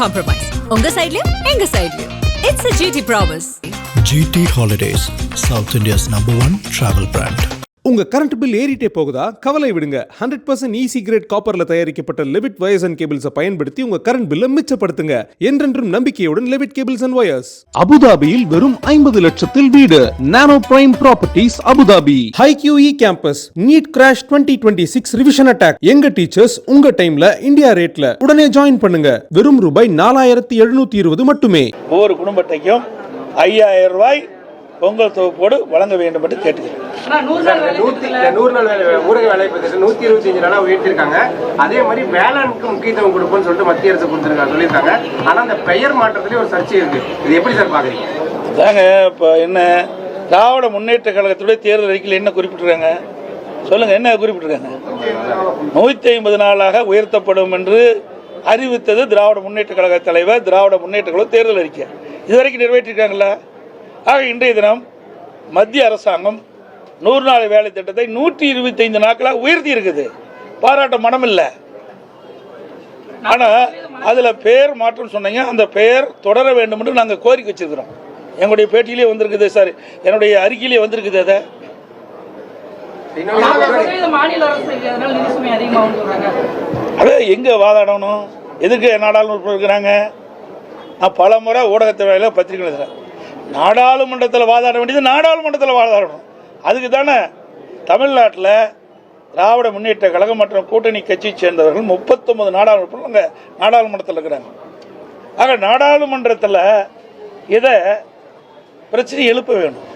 compromise. உங்க சைடுலயும் எங்க சைடுலயும். It's a GT promise. GT Holidays, South India's #1 travel brand. உங்க கரண்ட் பில் ஏறிட்டே போகுதா? கவலை விடுங்க. 100% ஈஸி கிரேட் காப்பர்ல தயாரிக்கப்பட்ட லெவிட் வயர்ஸ் அண்ட் கேபிள்ஸை பயன்படுத்தி உங்க கரண்ட் பில்லை மிச்சப்படுத்துங்க. என்றென்றும் நம்பிக்கையுடன் லெவிட் கேபிள்ஸ் அண்ட் வயர்ஸ். அபுதாபியில் வெறும் 50 லட்சத்தில் வீடு. Nano prime properties Abu Dhabi. ஹை QE campus NEET crash 2026 revision attack. எங்க டீச்சர்ஸ் உங்க டைம்ல இந்தியா ரேட்ல. உடனே ஜாயின் பண்ணுங்க. வெறும் ரூபாய் 4720 மட்டுமே. ஒவ்வொரு குடும்பத்தையும் 5000 ரூபாய் பொங்கல் தொகுப்போடு வழங்க வேண்டும் என்று கேட்டுக்கிறேன். 100 நாள் ஊரக வேலை திட்டம் 125 நாளா உயர்த்திருக்காங்க. அதே மாதிரி வேளாண்க்கு முக்கியத்துவம் கொடுப்போம்னு சொல்லிட்டு மத்திய அரசு சொல்லியிருக்காங்க. ஆனா அந்த பெயர் மாற்றத்திலே ஒரு சர்ச்சை இருக்கு. இது எப்படி சார் பாக்குறீங்க? அதாங்க இப்போ என்ன திராவிட முன்னேற்ற கழகத்துடைய தேர்தல் அறிக்கையில் என்ன குறிப்பிட்டிருக்காங்க சொல்லுங்க, என்ன குறிப்பிட்டிருக்காங்க? 150 நாளாக உயர்த்தப்படும் என்று அறிவித்தது திராவிட முன்னேற்ற கழக தலைவர், திராவிட முன்னேற்ற கழக தேர்தல் அறிக்கை. இதுவரைக்கும் நிறைவேற்றிருக்காங்களா? ஆக இன்றைய தினம் மத்திய அரசாங்கம் 100 நாள் வேலை திட்டத்தை 125 நாட்களாக உயர்த்தி இருக்குது. பாராட்ட மனம் இல்லை. ஆனால் அதில் பெயர் மாற்றம் சொன்னீங்க, அந்த பெயர் தொடர வேண்டும் என்று நாங்கள் கோரிக்கை வச்சிருக்கிறோம். எங்களுடைய பேட்டியிலே வந்திருக்குது சார், என்னுடைய அறிக்கையிலே வந்திருக்குது. அதை அதை எங்கே வாதாடணும்? எதுக்கு நாடாளுமன்ற இருக்கிறாங்க? நான் பல முறை ஊடகத்தை வேலையில் பத்திரிகை எழுதுறேன். நாடாளுமன்றத்தில் வாதாட வேண்டியது நாடாளுமன்றத்தில் வாதாடணும். அதுக்கு தானே தமிழ்நாட்டில் திராவிட முன்னேற்ற கழகம் மற்றும் கூட்டணி கட்சியை சேர்ந்தவர்கள் 39 நாடாளுமன்றத்தில் இருக்கிறாங்க. ஆக நாடாளுமன்றத்தில் இதை பிரச்சனை எழுப்ப வேணும்.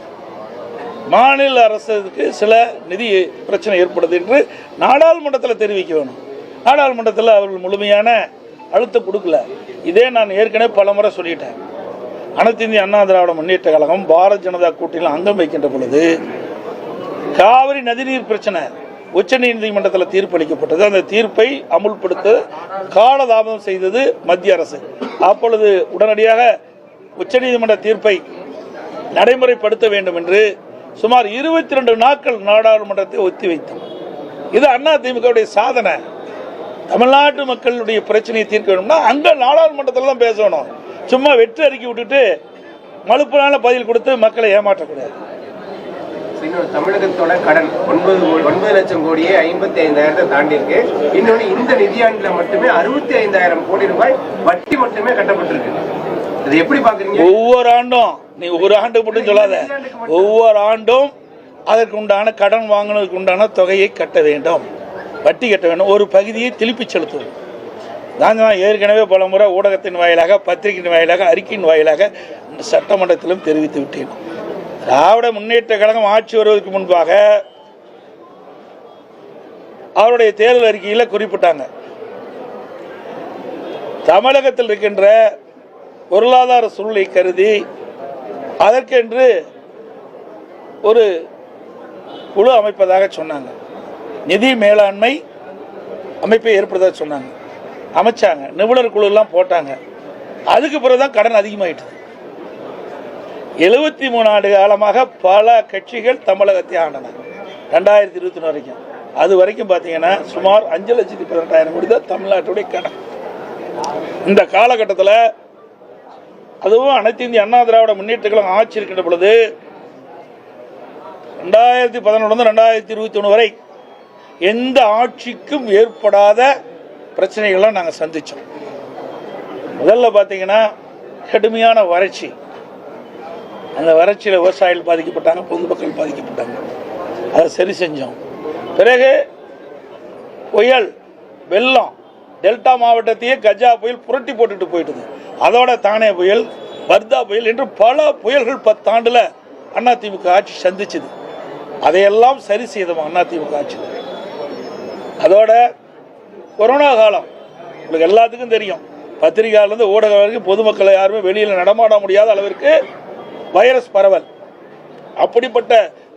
மாநில அரசுக்கு சில நிதி பிரச்சனை ஏற்படுது என்று நாடாளுமன்றத்தில் தெரிவிக்க வேணும். நாடாளுமன்றத்தில் அவர்கள் முழுமையான அழுத்தம் கொடுக்கல. இதே நான் ஏற்கனவே பல முறை சொல்லிட்டேன். அனைத்து இந்திய அண்ணா திராவிட முன்னேற்ற கழகம் பாரதிய ஜனதா கூட்டணியில் அங்கம் வைக்கின்ற பொழுது காவிரி நதிநீர் பிரச்சனை உச்ச நீதிமன்றத்தில் தீர்ப்பளிக்கப்பட்டது. அந்த தீர்ப்பை அமுல்படுத்த காலதாமதம் செய்தது மத்திய அரசு. அப்பொழுது உடனடியாக உச்சநீதிமன்ற தீர்ப்பை நடைமுறைப்படுத்த வேண்டும் என்று சுமார் 22 நாட்கள் நாடாளுமன்றத்தை ஒத்திவைத்தோம். இது அதிமுகவுடைய சாதனை. தமிழ்நாட்டு மக்களுடைய பிரச்சனையை தீர்க்க வேணும்னா அங்க நாடாளுமன்றத்தில் தான் பேசணும். சும்மா வெற்றி அறிக்கை விட்டுட்டு மலுப்பலான பதில் கொடுத்து மக்களை ஏமாற்றக்கூடாது. தமிழகத்தோட கடன் 9 லட்சம் கோடியே 55,000 தாண்டி இருக்கு. இன்னொன்று இந்த நிதியாண்டுல மட்டுமே 65,000 கோடி ரூபாய் வட்டி மட்டுமே கட்டப்பட்டிருக்கு. அது எப்படி பாக்குறீங்க? ஒவ்வொரு ஆண்டும், நீ ஒரு ஆண்டுக்கு மட்டும் சொல்லாத, ஒவ்வொரு ஆண்டும் அதற்கு உண்டான கடன் வாங்கினதுக்கு உண்டான தொகையை கட்ட வேண்டும், வட்டி கட்ட வேண்டும், ஒரு பகுதியை திருப்பி செலுத்துவோம். நான் ஏற்கனவே பல முறை ஊடகத்தின் வாயிலாக, பத்திரிகையின் வாயிலாக, அறிக்கையின் வாயிலாக சட்டமன்றத்திலும் தெரிவித்து விட்டேன். திராவிட முன்னேற்ற கழகம் ஆட்சி வருவதற்கு முன்பாக அவருடைய தேர்தல் அறிக்கையில் குறிப்பிட்டாங்க, தமிழகத்தில் இருக்கின்ற பொருளாதார சூழ்நிலை கருதி அதற்கென்று ஒரு குழு அமைப்பதாக சொன்னாங்க. நிதி மேலாண்மை அமைப்பை ஏற்படுத்த சொன்னாங்க. அமைச்சாங்க, நிபுணர் குழு எல்லாம் போட்டாங்க. அதுக்கு பிறகுதான் கடன் அதிகமாயிட்டது. 73 ஆண்டு காலமாக பல கட்சிகள் தமிழகத்தை ஆண்டன. 2021 வரைக்கும், அது வரைக்கும் பார்த்தீங்கன்னா சுமார் 5,18,000 கோடி தான் தமிழ்நாட்டுடைய கடன். இந்த காலகட்டத்தில் அதுவும் அனைத்து இந்திய அண்ணா திராவிட முன்னேற்ற கழகம் ஆட்சி இருக்கின்ற பொழுது 2011 2021 வரை எந்த ஆட்சிக்கும் ஏற்படாத பிரச்சனைகள்லாம் நாங்கள் சந்தித்தோம். முதல்ல பார்த்தீங்கன்னா கடுமையான வறட்சி. அந்த வறட்சியில் விவசாயிகள் பாதிக்கப்பட்டாங்க, பொதுமக்கள் பாதிக்கப்பட்டாங்க. அதை சரி செஞ்சோம். பிறகு புயல், வெள்ளம், டெல்டா மாவட்டத்தையே கஜா புயல் புரட்டி போட்டுட்டு போயிட்டுது. அதோட தானே புயல், வர்தா புயல் என்று பல புயல்கள் 10 ஆண்டுல அதிமுக ஆட்சி சந்திச்சது. அதையெல்லாம் சரி செய்தோம் அதிமுக ஆட்சி. அதோட கொரோனா காலம் உங்களுக்கு எல்லாத்துக்கும் தெரியும். பத்திரிகையிலிருந்து ஊடகம் வரைக்கும் பொதுமக்களை யாருமே வெளியில் நடமாட முடியாத அளவிற்கு வைரஸ் பரவல். அப்படிப்பட்ட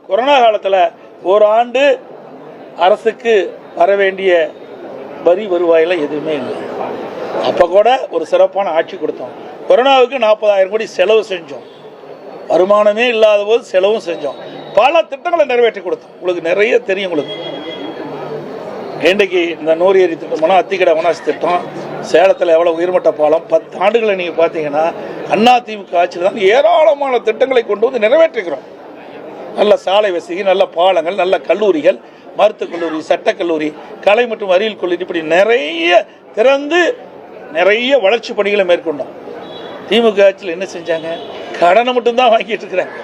கொரோனா காலத்தில் ஒரு ஆண்டு அரசுக்கு வர வேண்டிய வரி வருவாயில் எதுவுமே இல்லை. அப்போ கூட ஒரு சிறப்பான ஆட்சி கொடுத்தோம். கொரோனாவுக்கு 40,000 கோடி செலவு செஞ்சோம். வருமானமே இல்லாத போது செலவும் செஞ்சோம். பல திட்டங்களை நிறைவேற்றி கொடுத்தோம். உங்களுக்கு நிறைய தெரியும். உங்களுக்கு இன்றைக்கு இந்த 100 ஏரி திட்டம், அத்திக்கடை வனாசி திட்டம், சேலத்தில் எவ்வளோ உயர்மட்ட பாலம் 10 ஆண்டுகளை நீங்கள் பார்த்தீங்கன்னா அதிமுக ஆட்சியில் தான் ஏராளமான திட்டங்களை கொண்டு வந்து நிறைவேற்றிக்கிறோம். நல்ல சாலை வசதி, நல்ல பாலங்கள், நல்ல கல்லூரிகள், மருத்துவக் கல்லூரி, சட்டக்கல்லூரி, கலை மற்றும் அறிவியல் கல்லூரி, இப்படி நிறைய திறந்து நிறைய வளர்ச்சி பணிகளை மேற்கொண்டோம். திமுக ஆட்சியில் என்ன செஞ்சாங்க? கடனை மட்டும்தான் வாங்கிட்டு இருக்கிறாங்க.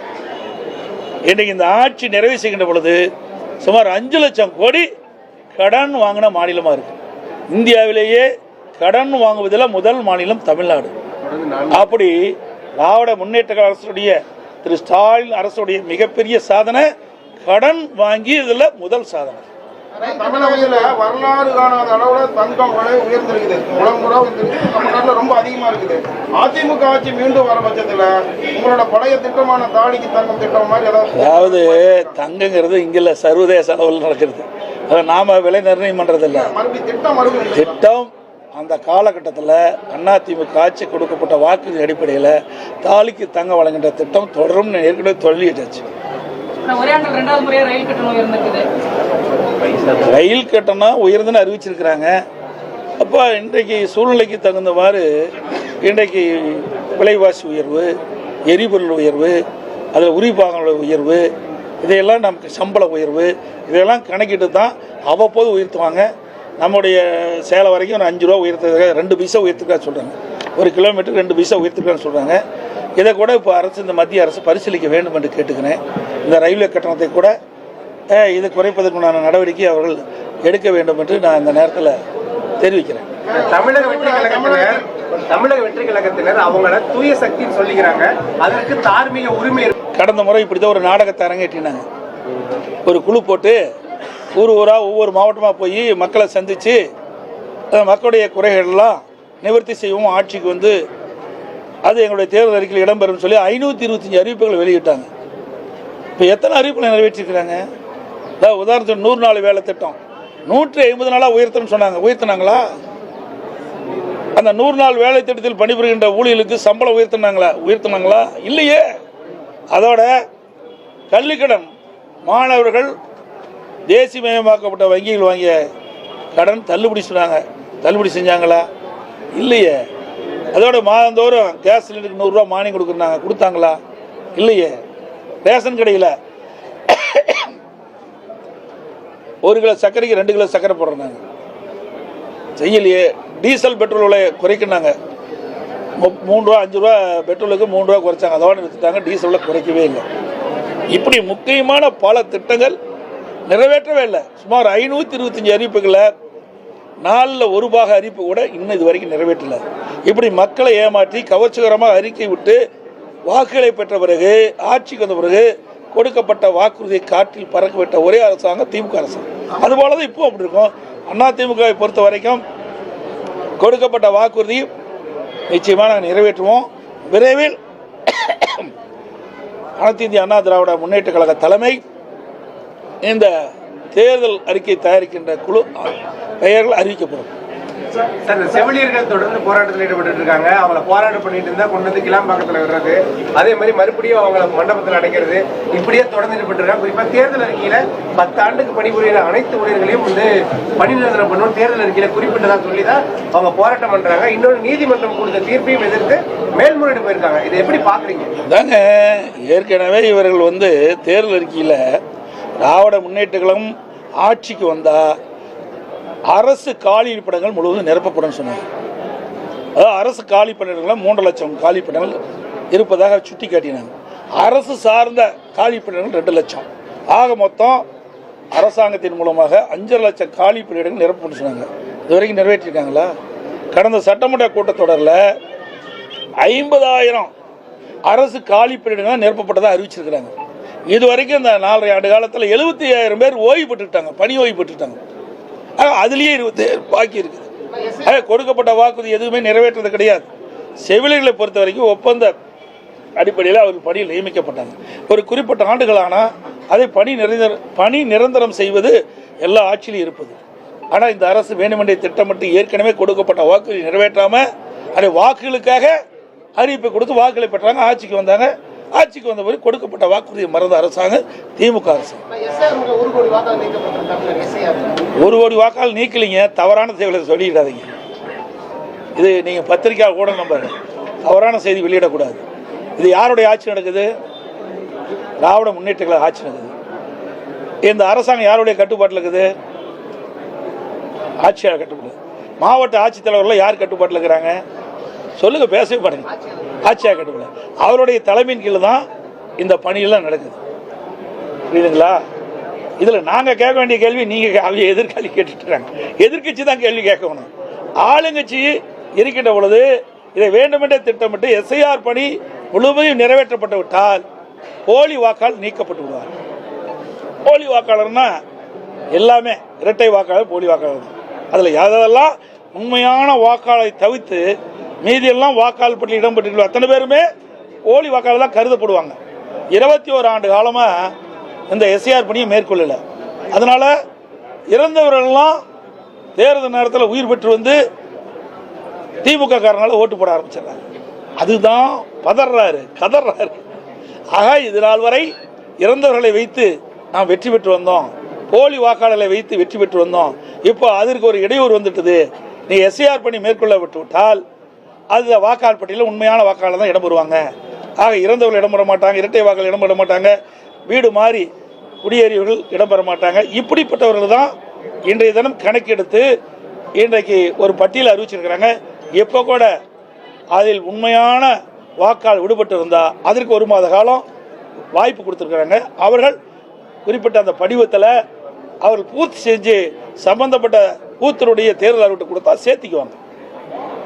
இன்றைக்கு இந்த ஆட்சி நிறைவு செய்கின்ற பொழுது சுமார் 5 லட்சம் கோடி கடன் வாங்கின மாநிலமாக இருக்கு. இந்தியாவிலேயே கடன் வாங்குவதில் முதல் மாநிலம் தமிழ்நாடு. அப்படி திராவிட முன்னேற்ற அரசுடைய திரு ஸ்டாலின் அரசுடைய மிகப்பெரிய சாதனை கடன் வாங்கியதில் முதல் சாதனை. தமிழகத்துல வரலாறு காணாத அளவுல தங்கம் விலை உயர்ந்திருக்குது. முழங்குறா வந்துருக்கு. தமிழ்நாட்டில் ரொம்ப அதிகமா இருக்குது. அதிமுக ஆட்சி மீண்டும் வர பட்சத்துல உங்களோட பழைய திட்டமான தாலிக்கு தங்கம் திட்டம் மாதிரி அதாவது தங்கங்கிறது இங்கில்ல சர்வதேச அளவில் நடக்கிறது. அதை நாம விலை நிர்ணயம் பண்றதில்ல. திட்டம் அந்த காலகட்டத்தில் அதிமுக ஆட்சி கொடுக்கப்பட்ட வாக்குறுதி அடிப்படையில் தாலிக்கு தங்கம் வழங்குகின்ற திட்டம் தொடரும் ஏற்கனவே தொழிலிட்டாச்சு. ரயில் கட்டணம் உயர்ந்துன்னு அறிவிச்சிருக்கிறாங்க. அப்போ இன்றைக்கு சூழ்நிலைக்கு தகுந்தவாறு இன்றைக்கு விலைவாசி உயர்வு, எரிபொருள் உயர்வு, அதில் உரிபாகங்களோட உயர்வு, இதையெல்லாம் நமக்கு சம்பள உயர்வு, இதையெல்லாம் கணக்கிட்டு தான் அவ்வப்போது உயர்த்துவாங்க. நம்முடைய சேலம் வரைக்கும் ஒரு 5 ரூபா உயர்த்துறதுக்காக 2 பைசா உயர்த்துக்கா சொல்கிறாங்க. ஒரு கிலோமீட்டருக்கு 2 பைசா உயர்த்துக்கான்னு சொல்கிறாங்க. இதை கூட இப்போ அரசு, இந்த மத்திய அரசு பரிசீலிக்க வேண்டும் என்று கேட்டுக்கிறேன். இந்த ரயில்வே கட்டணத்தை கூட இதை குறைப்பதற்குண்டான நடவடிக்கை அவர்கள் எடுக்க வேண்டும் என்று நான் இந்த நேரத்தில் தெரிவிக்கிறேன். தமிழக வெற்றி கழகத்தினர் அவங்கள தூய சக்தின்னு சொல்லிக்கிறாங்க. அதற்கு தார்மீக உரிமை. கடந்த முறை இப்படிதான் ஒரு நாடகத்தை அரங்கேற்றினாங்க. ஒரு குழு போட்டு ஊராக ஒவ்வொரு மாவட்டமாக போய் மக்களை சந்தித்து மக்களுடைய குறைகளெல்லாம் நிவர்த்தி செய்வோம், ஆட்சிக்கு வந்து அது எங்களுடைய தேர்தல் அறிக்கையில் இடம்பெறும் சொல்லி 525 அறிவிப்புகளை வெளியிட்டாங்க. இப்போ எத்தனை அறிவிப்புகளை நிறைவேற்றிருக்கிறாங்க? அதாவது உதாரணத்துக்கு 100 நாள் வேலை திட்டம் 150 நாளாக உயர்த்தணும்னு சொன்னாங்க. உயர்த்தினாங்களா? அந்த 100 நாள் வேலை திட்டத்தில் பணிபுரிகின்ற ஊழியர்களுக்கு சம்பளம் உயர்த்தினாங்களா? இல்லையே. அதோட கல்விக்கடன் மாணவர்கள் தேசியமயமாக்கப்பட்ட வங்கிகள் வாங்கிய கடன் தள்ளுபடி சொன்னாங்க. தள்ளுபடி செஞ்சாங்களா? இல்லையே. அதோட மாதந்தோறும் கேஸ் சிலிண்டருக்கு 100 ரூபா மானியம் கொடுத்தாங்களா? இல்லையே. ரேஷன் கடையில் 1 கிலோ சர்க்கரைக்கு 2 கிலோ சர்க்கரை போடுறாங்க. செய்யலையே. டீசல் பெட்ரோல் விலை குறைக்கினாங்க. 3 ரூபா 5 ரூபா பெட்ரோலுக்கு 3 ரூபா குறைச்சாங்க. அதோட நிறுத்திட்டாங்க. டீசல் குறைக்கவே இல்லை. இப்படி முக்கியமான பல திட்டங்கள் நிறைவேற்றவே இல்லை. சுமார் 525 அறிவிப்புகளை 4 ஒரு பாக அறிவிப்பு கூட இன்னும் இது வரைக்கும் நிறைவேற்றல. இப்படி மக்களை ஏமாற்றி கவர்ச்சிகரமாக அறிக்கை விட்டு வாக்குகளை பெற்ற பிறகு, ஆட்சிக்கு வந்த பிறகு கொடுக்கப்பட்ட வாக்குறுதியை காற்றில் பறக்க விட்ட ஒரே அரசாங்கம் திமுக அரசாங்கம். அதுபோலதான் இப்போ அப்படி இருக்கும். அதிமுகவை பொறுத்த வரைக்கும் கொடுக்கப்பட்ட வாக்குறுதி நிச்சயமாக நாங்கள் நிறைவேற்றுவோம். விரைவில் அனைத்து இந்திய அண்ணா திராவிட முன்னேற்ற கழக தலைமை இந்த தேர்தல் அறிக்கை தயாரிக்கின்ற குழு பெயர்கள் அறிவிக்கப்படும். செவிலியர்கள் தொடர்ந்து போராட்டத்தில் ஈடுபட்டு இருக்காங்க. அவங்கள போராட்டம் பண்ணிட்டு இருந்தா கொண்டு வந்து கிளாம்பாக்கத்தில் விடுறது, அதே மாதிரி மறுபடியும் அவங்கள மண்டபத்தில் அடைக்கிறது, இப்படியே தொடர்ந்து ஈடுபட்டு இருக்காங்க. குறிப்பாக தேர்தல் அறிக்கையில 10 ஆண்டுக்கு பணிபுரிகிற அனைத்து ஊழியர்களையும் வந்து பணி நிரந்தரம் பண்ணணும் தேர்தல் அறிக்கையில குறிப்பிட்டதா சொல்லிதான் அவங்க போராட்டம் பண்றாங்க. இன்னொரு நீதிமன்றம் கொடுத்த தீர்ப்பையும் எதிர்த்து மேல்முறையீடு போயிருக்காங்க. இதை எப்படி பாக்குறீங்க? தாங்க ஏற்கனவே இவர்கள் வந்து தேர்தல் அறிக்கையில திராவிட முன்னேற்ற கழகம் ஆட்சிக்கு வந்தா அரசு காலி பணியிடங்கள் முழுவதும் நிரப்பப்படும் சொன்னாங்க. அதாவது அரசு காலி பணியிடங்கள் 3 லட்சம் காலி பணியிடங்கள் இருப்பதாக சுட்டி காட்டினாங்க. அரசு சார்ந்த காலி பணியிடங்கள் 2 லட்சம். ஆக மொத்தம் அரசாங்கத்தின் மூலமாக 5 லட்சம் காலி பணியிடங்கள் நிரப்பப்படும் சொன்னாங்க. இது வரைக்கும் நிறைவேற்றிருக்காங்களா? கடந்த சட்டமன்ற கூட்டத்தொடரில் 50,000 அரசு காலி பணியிடங்கள் நிரப்பப்பட்டதாக அறிவிச்சிருக்கிறாங்க. இது வரைக்கும் இந்த 4.5 ஆண்டு காலத்தில் 75,000 பேர் ஓய்வு பெற்றுட்டாங்க, பணி ஓய்வு பெற்றுட்டாங்க. அதுலேயே 27 பாக்கி இருக்குது. கொடுக்கப்பட்ட வாக்குறுதி எதுவுமே நிறைவேற்றது கிடையாது. செவிலியர்களை பொறுத்த வரைக்கும் ஒப்பந்த அடிப்படையில் அவர்கள் பணியில் நியமிக்கப்பட்டாங்க. ஒரு குறிப்பிட்ட ஆண்டுகளானால் அதை பணி நிரந்தரம் செய்வது எல்லா ஆட்சியிலும் இருப்பது. ஆனால் இந்த அரசு வேண்டுமென்றே திட்டமிட்டு ஏற்கனவே கொடுக்கப்பட்ட வாக்குறுதி நிறைவேற்றாமல் அதை வாக்குகளுக்காக அறிவிப்பை கொடுத்து வாக்குகளை பெற்றாங்க. ஆட்சிக்கு வந்தாங்க. ஆட்சிக்கு வந்த பிறகு கொடுக்கப்பட்ட வாக்குறுதியை மறந்த அரசாங்கம் திமுக அரசு. 1 கோடி வாக்கால் நீக்கலிங்க. தவறான செயலை சொல்லிடாதீங்க. இது நீங்கள் பத்திரிக்கை கூட நம்பர் தவறான செய்தி வெளியிடக்கூடாது. இது யாருடைய ஆட்சி நடக்குது? திராவிட முன்னேற்ற கழக ஆட்சி நடக்குது. இந்த அரசாங்கம் யாருடைய கட்டுப்பாட்டில் இருக்குது? ஆட்சியாளர் கட்டுப்பாடு. மாவட்ட ஆட்சித்தலைவர்கள் யார் கட்டுப்பாட்டில் இருக்கிறாங்க? சொல்லுங்க, பேசவே பாருங்க. ஆட்சியாளர் கட்டுப்பாடு. அவருடைய தலைமையின் கீழே தான் இந்த பணியெல்லாம் நடக்குது. புரியுதுங்களா? இதில் நாங்கள் கேட்க வேண்டிய கேள்வி நீங்கள் எதிர்காலி கேட்டுட்டு இருக்காங்க. எதிர்கட்சி தான் கேள்வி கேட்கணும். ஆளுங்கட்சி இருக்கின்ற பொழுது இதை வேண்டுமென்றே திட்டமிட்டு எஸ்ஐஆர் பணி முழுமையும் நிறைவேற்றப்பட்டு விட்டால் போலி வாக்காளர் நீக்கப்பட்டு விடுவார். போலி வாக்காளர்னா எல்லாமே இரட்டை வாக்காளர், போலி வாக்காளர். அதில் யாரெல்லாம் உண்மையான வாக்காளரை தவிர்த்து மீதியெல்லாம் வாக்காளர் பட்டியலில் இடம்பெற்று அத்தனை பேருமே போலி வாக்காளர் தான் கருதப்படுவாங்க. 21 ஆண்டு காலமாக இந்த எஸ்ஐஆர் பணியை மேற்கொள்ளலை. அதனால் இறந்தவர்கள்லாம் தேர்தல் நேரத்தில் உயிர் பெற்று வந்து திமுக காரனால ஓட்டு போட ஆரம்பிச்சிடறாங்க. அதுதான் பதறாரு, கதறாரு. ஆக இது நாள் வரை இறந்தவர்களை வைத்து நாம் வெற்றி பெற்று வந்தோம், போலி வாக்காளர்களை வைத்து வெற்றி பெற்று வந்தோம். இப்போ அதற்கு ஒரு இடையூறு வந்துட்டது. நீ எஸ்ஐஆர் பணி மேற்கொள்ள விட்டு விட்டால் அது வாக்காளர் பட்டியலில் உண்மையான வாக்காளர் தான் இடம் பெறுவாங்க. ஆக இறந்தவர்கள் இடம்பெற மாட்டாங்க, இரட்டை வாக்காளர் இடம்பெற மாட்டாங்க, வீடு மாறி குடியேறியவர்கள் இடம்பெற மாட்டாங்க. இப்படிப்பட்டவர்கள் தான் இன்றைய தினம் கணக்கெடுத்து இன்றைக்கு ஒரு பட்டியலை அறிவிச்சிருக்கிறாங்க. எப்போ கூட அதில் உண்மையான வாக்காளர் விடுபட்டு இருந்தால் அதற்கு 1 மாத காலம் வாய்ப்பு கொடுத்துருக்குறாங்க. அவர்கள் குறிப்பிட்ட அந்த படிவத்தில் அவர்கள் பூர்த்தி செஞ்சு சம்பந்தப்பட்ட பூத்தருடைய தேர்தல் அறிவிட்டு கொடுத்தா சேர்த்திக்குவாங்க.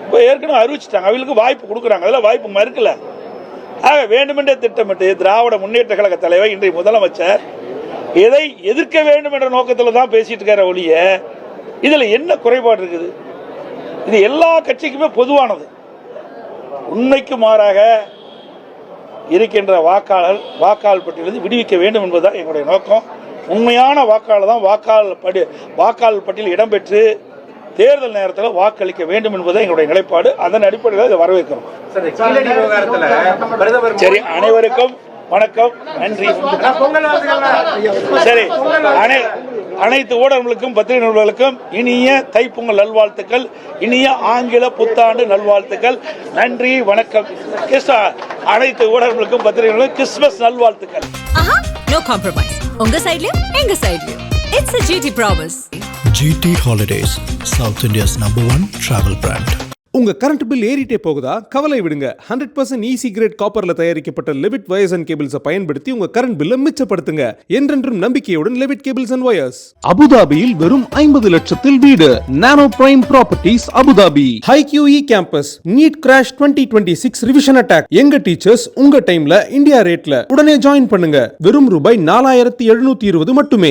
இப்போ ஏற்கனவே அறிவிச்சிட்டாங்க, அவங்களுக்கு வாய்ப்பு கொடுக்குறாங்க. அதில் வாய்ப்பு மறுக்கல. ஆக வேண்டுமென்றே திட்டமிட்டு திராவிட முன்னேற்ற கழக தலைவர் இன்றைய முதலமைச்சர் எதை எதிர்க்க வேண்டும் என்ற நோக்கத்தில் தான் பேசிட்டு இருக்கார ஒழிய இதில் என்ன குறைபாடு இருக்குது? இது எல்லா கட்சிக்குமே பொதுவானது. உண்மைக்கு மாறாக இருக்கின்ற வாக்காளர் பட்டியலிருந்து விடுவிக்க வேண்டும் என்பதுதான் எங்களுடைய நோக்கம். உண்மையான வாக்காளர் தான் வாக்காளர் பட்டியலில் இடம்பெற்று தேர்தல் நேரத்தில் வாக்களிக்க வேண்டும் என்பது எங்களுடைய நிலைப்பாடு. அதன் அடிப்படையில் இதை வரவேற்கிறோம். சரி, அனைவருக்கும் வணக்கம், நன்றி. சரி, அனைத்து ஊடகங்களுக்கும் பத்திரிகை நிறுவனங்களுக்கும் இனிய தைப்பொங்கல் நல்வாழ்த்துக்கள், இனிய ஆங்கில புத்தாண்டு நல்வாழ்த்துக்கள். நன்றி, வணக்கம். அனைத்து ஊடகங்களுக்கும் பத்திரிகைகளுக்கும் கிறிஸ்துமஸ் நல்வாழ்த்துக்கள். No compromise. உங்க சைடுலயும் எங்க சைடுலயும். It's a GT promise. GT Holidays, South India's #1 travel brand. உங்க கரண்ட் பில் ஏறிட்டே போகுதா? கவலை விடுங்க. 100% ஈஸி கிரேட் காப்பர்ல தயாரிக்கப்பட்ட லெவிட் வயர்ஸ் அண்ட் கேபிள்ஸை பயன்படுத்தி உங்க கரண்ட் பில்லை மிச்சப்படுத்துங்க. என்றென்றும் நம்பிக்கையுடன் லெவிட் கேபிள்ஸ் அண்ட் வயர்ஸ். அபுதாபியில் வெறும் 50 லட்சத்தில் வீடு. Nano prime properties, Abu Dhabi. ஹை QE campus NEET crash 2026 revision attack. எங்க டீச்சர்ஸ் உங்க டைம்ல இந்தியா ரேட்ல. உடனே ஜாயின் பண்ணுங்க. வெறும் ரூபாய் 4720 மட்டுமே.